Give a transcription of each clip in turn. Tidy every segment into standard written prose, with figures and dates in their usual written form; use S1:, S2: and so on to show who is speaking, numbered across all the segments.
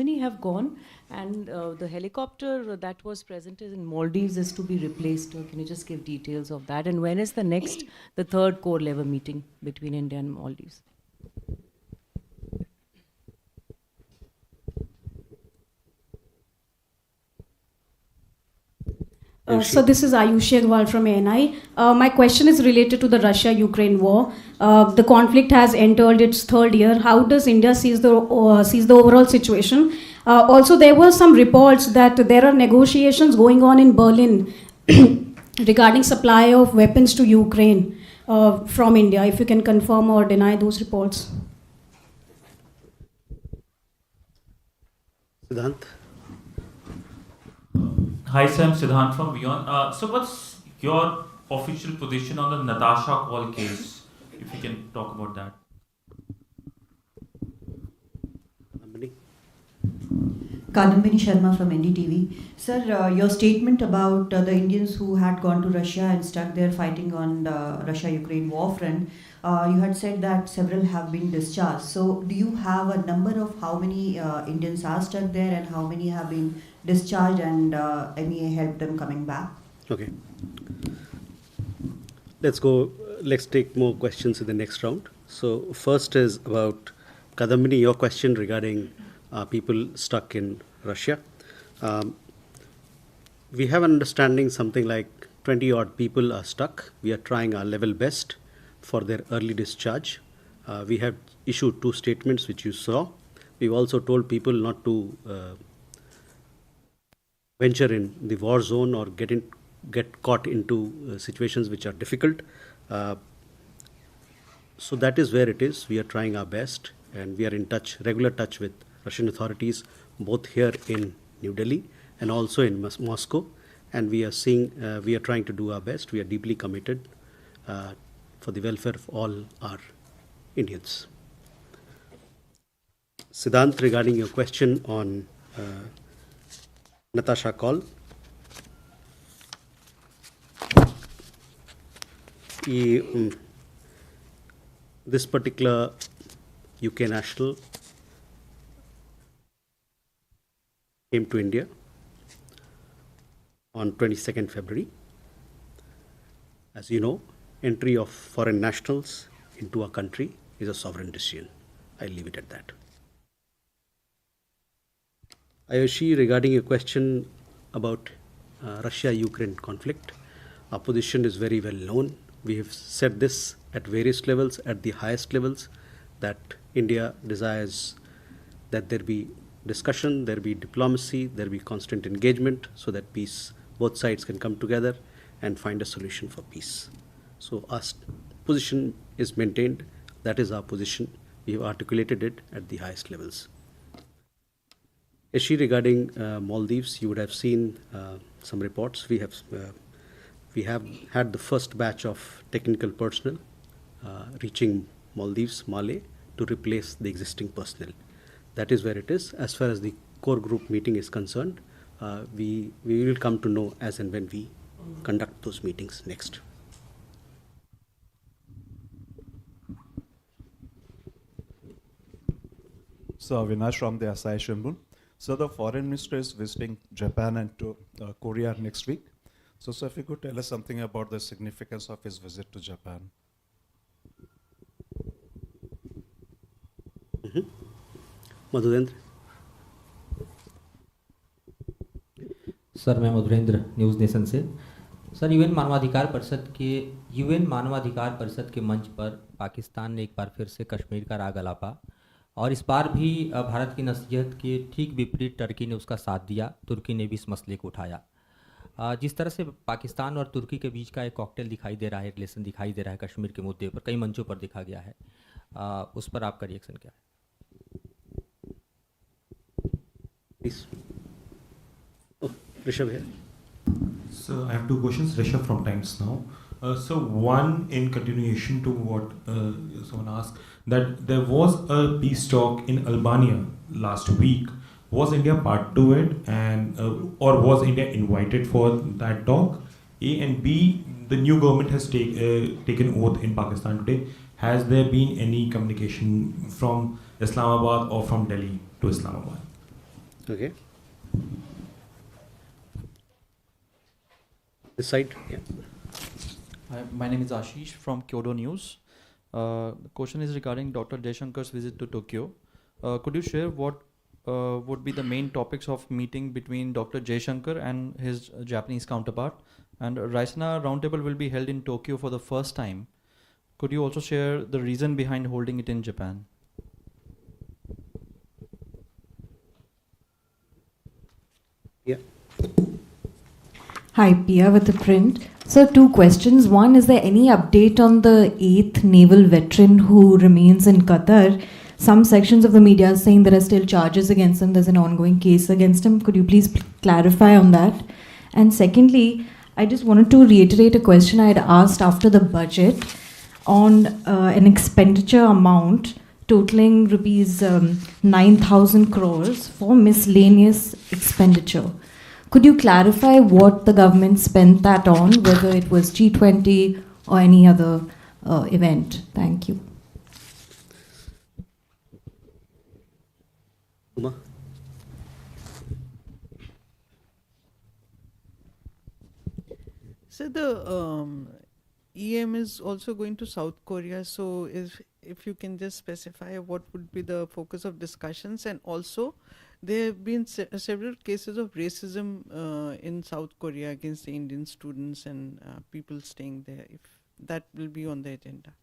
S1: many have gone? And the helicopter that was presented in Maldives is to be replaced. Can you just give details of that? And when is the third core level meeting between India and Maldives?
S2: So this is Ayushi Agrawal from ANI. My question is related to the Russia-Ukraine war. The conflict has entered its third year. How does India sees the overall situation? Also, there were some reports that there are negotiations going on in Berlin regarding supply of weapons to Ukraine from India. If you can confirm or deny those reports.
S3: Siddhant.
S4: Hi, Sam. Siddhant from Beyond. So what's your official position on the Natasha call case? If you can talk about that.
S5: Kadambini Sharma from NDTV. Sir, your statement about the Indians who had gone to Russia and stuck there fighting on the Russia-Ukraine war front, you had said that several have been discharged. So do you have a number of how many Indians are stuck there and how many have been discharged and MEA helped them coming back?
S3: Okay. Let's take more questions in the next round. So first is about Kadambini, your question regarding people stuck in Russia. We have an understanding something like 20 odd people are stuck. We are trying our level best for their early discharge. We have issued 2 statements which you saw. We've also told people not to venture in the war zone or get caught into situations which are difficult. So that is where it is. We are trying our best and we are in regular touch with Russian authorities, both here in New Delhi and also in Moscow. And we are trying to do our best. We are deeply committed for the welfare of all our Indians. Siddhant, regarding your question on Natasha call. This particular UK national came to India on 22nd February. As you know, entry of foreign nationals into a country is a sovereign decision. I'll leave it at that. Ayushi, regarding your question about Russia-Ukraine conflict, our position is very well known. We have said this at various levels, at the highest levels, that India desires that there be discussion, there be diplomacy, there be constant engagement so that both sides can come together and find a solution for peace. So our position is maintained. That is our position. We have articulated it at the highest levels. Eshi, regarding Maldives, you would have seen some reports. We have had the first batch of technical personnel reaching Maldives, Malé, to replace the existing personnel. That is where it is. As far as the core group meeting is concerned, we will come to know as and when we conduct those meetings next.
S6: So Avinash from the Asahi Shimbun. So the foreign minister is visiting Japan and Korea next week. So if you could tell us something about the significance of his visit to Japan.
S3: Madhurendra.
S7: Sir मैं Madhurendra news nation से। Sir UN मानवाधिकार परिषद के मंच पर पाकिस्तान ने एक बार फिर से कश्मीर का राग अलापा और इस बार भी भारत की नसीहत के ठीक विपरीत टर्की ने उसका साथ दिया। तुर्की ने भी इस मसले को उठाया। जिस तरह से पाकिस्तान और तुर्की के बीच का एक कॉकटेल दिखाई दे रहा है, रिलेशन दिखाई दे रहा है कश्मीर के मुद्दे पर, कई मंचों पर देखा गया है, उस पर आपका रिएक्शन क्या है?
S3: Rishabh here.
S8: So I have 2 questions. Rishabh from Times Now. So one, in continuation to what someone asked, that there was a peace talk in Albania last week. Was India part to it, and or was India invited for that talk? A, and B, the new government has taken oath in Pakistan today. Has there been any communication from Islamabad or from Delhi to Islamabad?
S3: Okay. This side, yeah.
S9: Hi, my name is Ashish from Kyodo News. The question is regarding Dr. Jaishankar's visit to Tokyo. Could you share what would be the main topics of meeting between Dr. Jaishankar and his Japanese counterpart? And Raisina Roundtable will be held in Tokyo for the first time. Could you also share the reason behind holding it in Japan?
S3: Yeah.
S10: Hi, Pia with the print. So, two questions. One, is there any update on the 8th naval veteran who remains in Qatar? Some sections of the media are saying there are still charges against him. There's an ongoing case against him. Could you please clarify on that? And secondly, I just wanted to reiterate a question I had asked after the budget on an expenditure amount totaling rupees 9,000 crores for miscellaneous expenditure. Could you clarify what the government spent that on, whether it was G20 or any other event? Thank you.
S3: Uma?
S11: So the EM is also going to South Korea. So if you can just specify what would be the focus of discussions, and also there have been several cases of racism in South Korea against the Indian students and people staying there. If that will be on the agenda.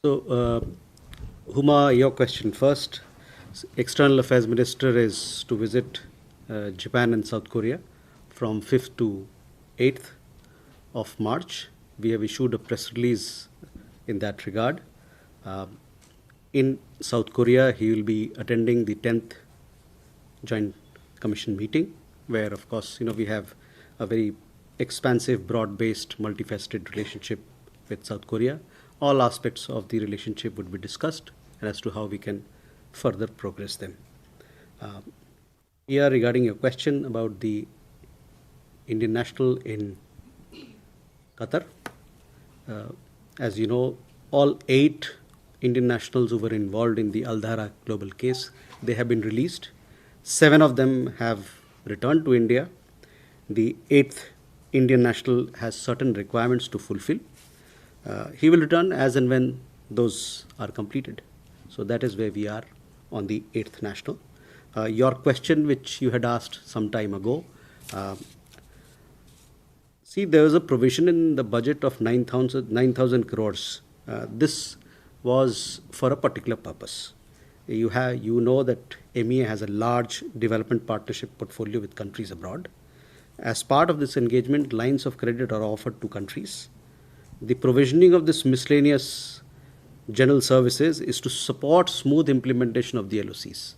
S3: So, Huma, your question first. External Affairs Minister is to visit Japan and South Korea from 5th to 8th of March. We have issued a press release in that regard. In South Korea, he will be attending the 10th Joint Commission meeting, where, of course, we have a very expansive, broad-based, multifaceted relationship with South Korea. All aspects of the relationship would be discussed, and as to how we can further progress them. Here, regarding your question about the Indian national in Qatar, as you know, all 8 Indian nationals who were involved in the Al Dhara global case, they have been released. 7 of them have returned to India. The 8th Indian national has certain requirements to fulfill. He will return as and when those are completed. So that is where we are on the 8th national. Your question, which you had asked some time ago, see, there was a provision in the budget of 9,000 crores. This was for a particular purpose. You know that MEA has a large development partnership portfolio with countries abroad. As part of this engagement, lines of credit are offered to countries. The provisioning of this miscellaneous general services is to support smooth implementation of the LOCs.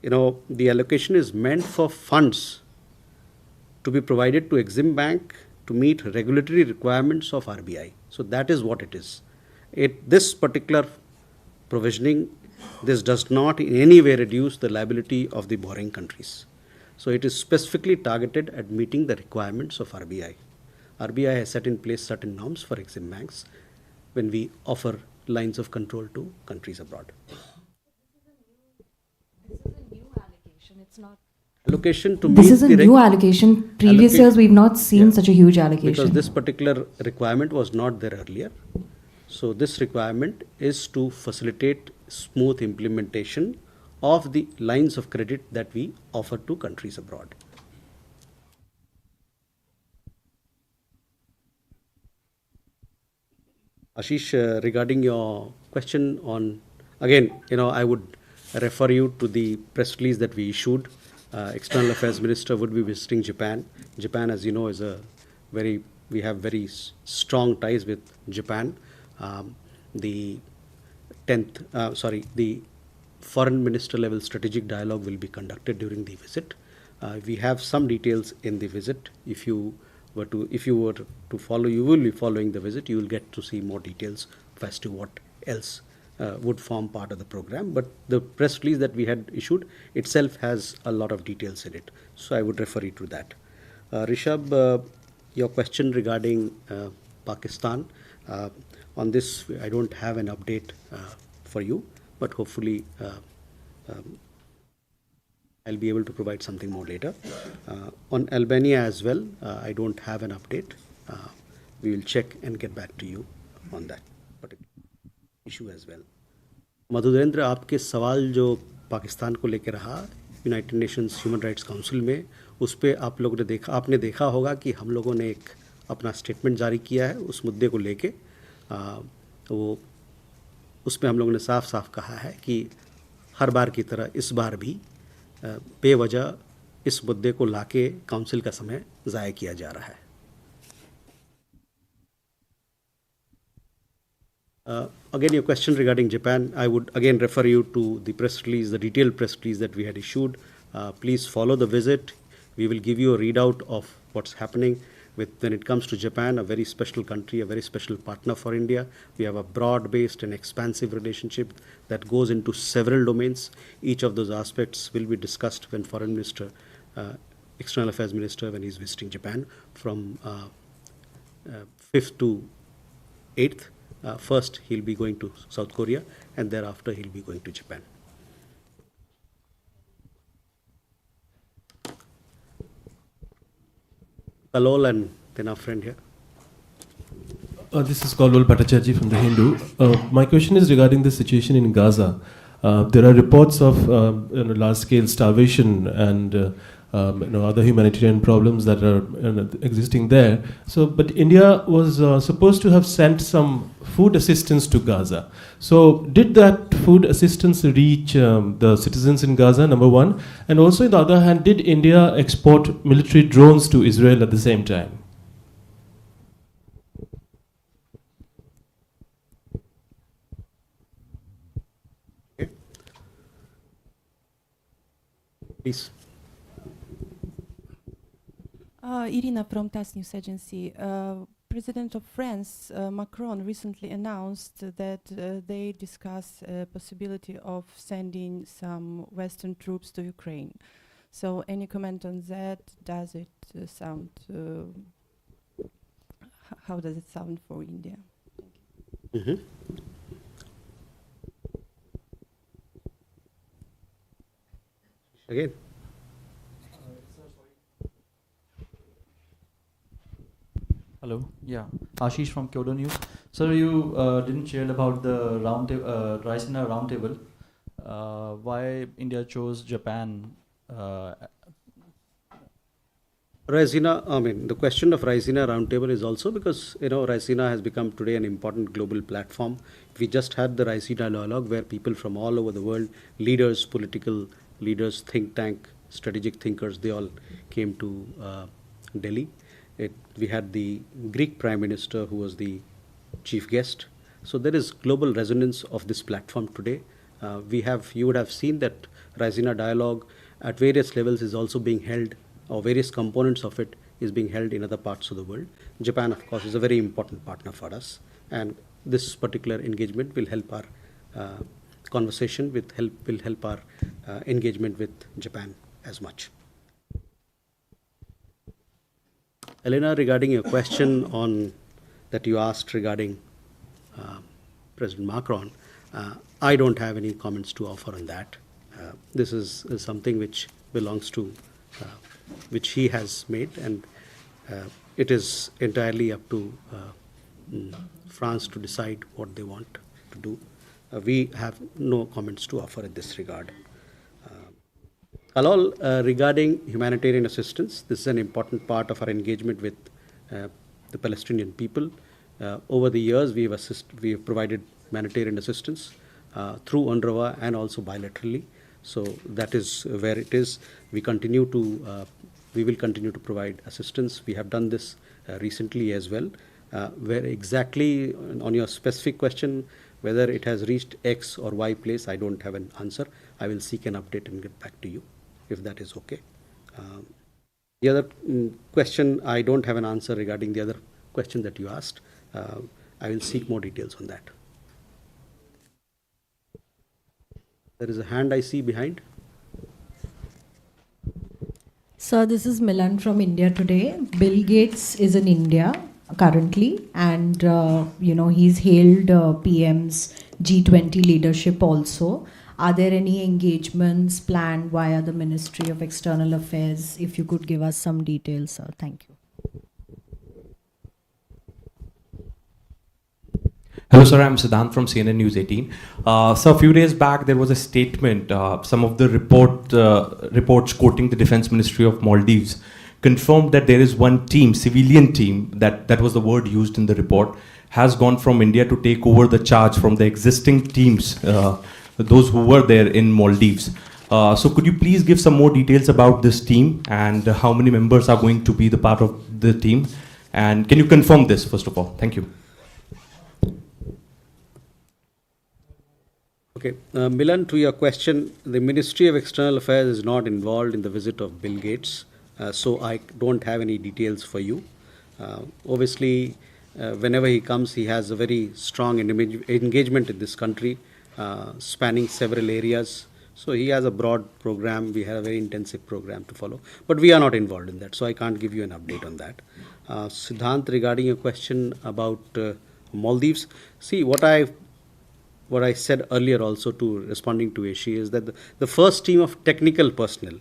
S3: The allocation is meant for funds to be provided to Exim Bank to meet regulatory requirements of RBI. So that is what it is. This particular provisioning, this does not in any way reduce the liability of the borrowing countries. So it is specifically targeted at meeting the requirements of RBI. RBI has set in place certain norms for Exim Banks when we offer lines of control to countries abroad.
S10: This is a new allocation. It's not.
S3: Allocation to
S10: This
S3: meet
S10: is a
S3: the
S10: new allocation. Previous years, we've not seen such a huge allocation.
S3: Because this particular requirement was not there earlier. So this requirement is to facilitate smooth implementation of the lines of credit that we offer to countries abroad. Ashish, regarding your question on, again, I would refer you to the press release that we issued. External Affairs Minister would be visiting Japan. Japan, as you know, is we have very strong ties with Japan. The foreign minister level strategic dialogue will be conducted during the visit. We have some details in the visit. If you were to follow, you will be following the visit. You will get to see more details as to what else would form part of the program. But the press release that we had issued itself has a lot of details in it. So I would refer you to that. Rishabh, your question regarding Pakistan, on this I don't have an update for you, but hopefully I'll be able to provide something more later. On Albania as well, I don't have an update. We will check and get back to you on that particular issue as well. Madhurendra, आपके सवाल जो पाकिस्तान को लेकर रहा United Nations human rights council में, उस पर आपने देखा होगा कि हम लोगों ने एक अपना स्टेटमेंट जारी किया है उस मुद्दे को लेके। वो उसमें हम लोगों ने साफ साफ कहा है कि हर बार की तरह इस बार भी बेवजह इस मुद्दे को लाके काउंसिल का समय ज़ाया किया जा रहा है। Again, your question regarding Japan, I would again refer you to the press release, the detailed press release that we had issued. Please follow the visit. We will give you a readout of what's happening when it comes to Japan, a very special country, a very special partner for India. We have a broad-based and expansive relationship that goes into several domains. Each of those aspects will be discussed when Foreign Minister, External Affairs Minister, when he's visiting Japan from 5th to 8th. First, he'll be going to South Korea, and thereafter he'll be going to Japan. Kalol and then our friend here.
S12: This is Kalol Bhattacharjee from The Hindu. My question is regarding the situation in Gaza. There are reports of large-scale starvation and other humanitarian problems that are existing there. So, but India was supposed to have sent some food assistance to Gaza. So, did that food assistance reach the citizens in Gaza, number one? And also, on the other hand, did India export military drones to Israel at the same time?
S3: Okay. Please.
S13: Irina from TASS News Agency. President of France, Macron, recently announced that they discuss possibility of sending some Western troops to Ukraine. So, any comment on that? Does it sound? How does it sound for India?
S3: Mm-hmm. Again.
S9: Hello, yeah, Ashish from Kyoto News. Sir, you didn't share about the Raisina roundtable. Why India chose Japan?
S3: Raisina, the question of Raisina roundtable is also because Raisina has become today an important global platform. We just had the Raisina dialogue where people from all over the world, leaders, political leaders, think tank, strategic thinkers, they all came to Delhi. We had the Greek Prime Minister who was the chief guest. So there is global resonance of this platform today. You would have seen that Raisina dialogue at various levels is also being held, or various components of it is being held in other parts of the world. Japan, of course, is a very important partner for us, and this particular engagement will help our conversation, will help our engagement with Japan as much. Elena, regarding your question that you asked regarding President Macron, I don't have any comments to offer on that. This is something which belongs to, which he has made, and it is entirely up to France to decide what they want to do. We have no comments to offer in this regard. Kalol, regarding humanitarian assistance, this is an important part of our engagement with the Palestinian people. Over the years, we have provided humanitarian assistance through UNRWA and also bilaterally. So that is where it is. We will continue to provide assistance. We have done this recently as well. Where exactly, on your specific question, whether it has reached X or Y place, I don't have an answer. I will seek an update and get back to you, if that is okay. The other question, I don't have an answer regarding the other question that you asked. I will seek more details on that. There is a hand I see behind.
S10: Sir, this is Milan from India Today. Bill Gates is in India currently, and he's hailed PM's G20 leadership also.
S14: Are there any engagements planned via the Ministry of External Affairs? If you could give us some details, sir. Thank you.
S15: Hello, sir. I'm Siddhant from CNN News 18. So a few days back, there was a statement. Some of the reports quoting the Defense Ministry of Maldives confirmed that there is one team, civilian team, that was the word used in the report, has gone from India to take over the charge from the existing teams, those who were there in Maldives. So could you please give some more details about this team and how many members are going to be the part of the team? And can you confirm this, first of all? Thank you.
S3: Okay, Milan, to your question, the Ministry of External Affairs is not involved in the visit of Bill Gates, so I don't have any details for you. Obviously, whenever he comes, he has a very strong engagement in this country, spanning several areas. So he has a broad program. We have a very intensive program to follow, but we are not involved in that, so I can't give you an update on that. Siddhant, regarding your question about Maldives, see what I said earlier also to responding to Ashi is that the first team of technical personnel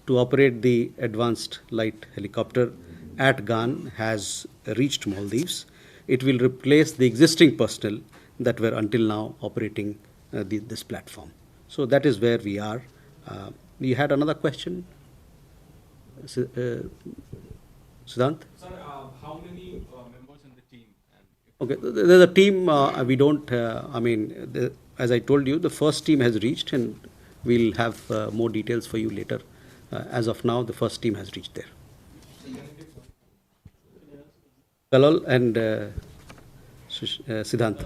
S3: to operate the advanced light helicopter at GAN has reached Maldives. It will replace the existing personnel that were until now operating this platform. So that is where we are. You had another question, Siddhant?
S15: Sir, how many members in the team?
S3: Okay, there's a team, we don't, as I told you, the first team has reached and we'll have more details for you later. As of now, the first team has reached there. Kalol and Siddhant.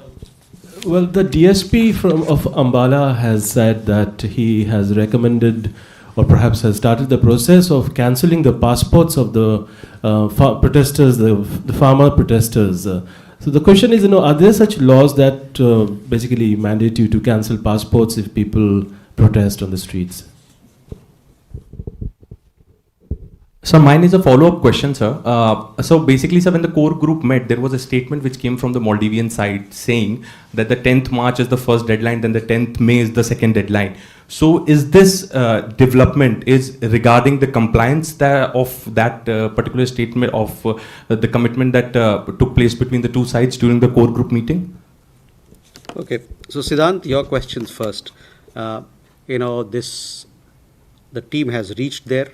S12: Well, the DSP of Ambala has said that he has recommended or perhaps has started the process of cancelling the passports of the protesters, the farmer protesters. So the question is, are there such laws that basically mandate you to cancel passports if people protest on the streets?
S15: So mine is a follow-up question, sir. So basically, sir, when the core group met, there was a statement which came from the Maldivian side saying that the 10th March is the first deadline, then the 10th May is the second deadline. So is this development is regarding the compliance of that particular statement of the commitment that took place between the two sides during the core group meeting?
S3: Okay, so Siddhant, your questions first. The team has reached there.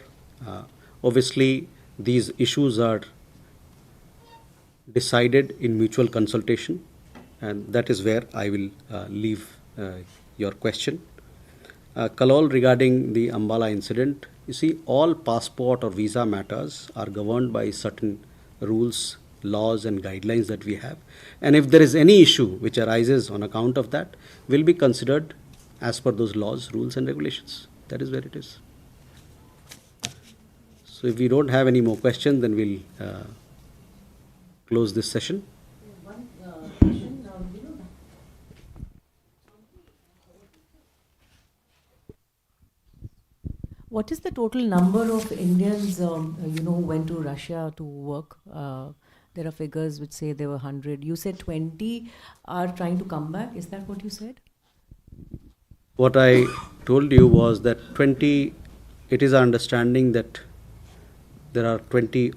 S3: Obviously, these issues are decided in mutual consultation, and that is where I will leave your question. Kalol, regarding the Ambala incident, you see, all passport or visa matters are governed by certain rules, laws and guidelines that we have. And if there is any issue which arises on account of that, will be considered as per those laws, rules and regulations. That is where it is. So if we don't have any more questions, then we'll close this session.
S1: One question, what is the total number of Indians, who went to Russia to work? There are figures which say there were 100. You said 20 are trying to come back. Is that what you said?
S3: What I told you was that 20, it is our understanding that there are 20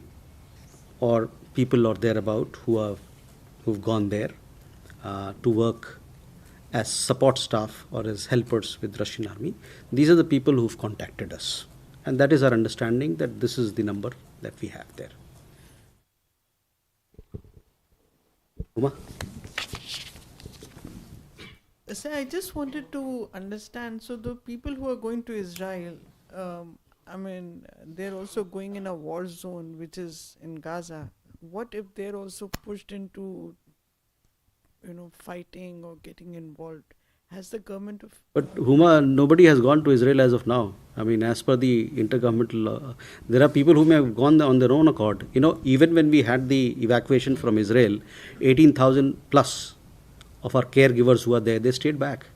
S3: or people or thereabout who've gone there to work as support staff or as helpers with Russian army. These are the people who've contacted us, and that is our understanding that this is the number that we have there. Uma?
S11: So I just wanted to understand, so the people who are going to Israel, they're also going in a war zone, which is in Gaza. What if they're also pushed into, fighting or getting involved? Has the government of...
S3: But Huma, nobody has gone to Israel as of now. As per the intergovernmental law, there are people who may have gone on their own accord. Even when we had the evacuation from Israel, 18,000 plus of our caregivers who are there, they stayed back.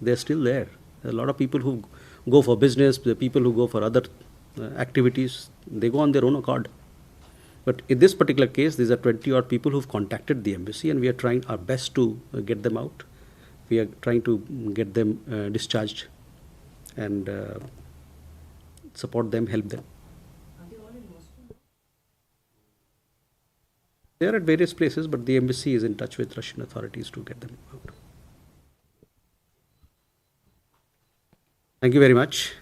S3: They're still there. There are a lot of people who go for business, the people who go for other activities, they go on their own accord. But in this particular case, these are 20 odd people who've contacted the embassy, and we are trying our best to get them out. we are trying to get them discharged and support them, help them. They are at various places, but the embassy is in touch with Russian authorities to get them out. Thank you very much.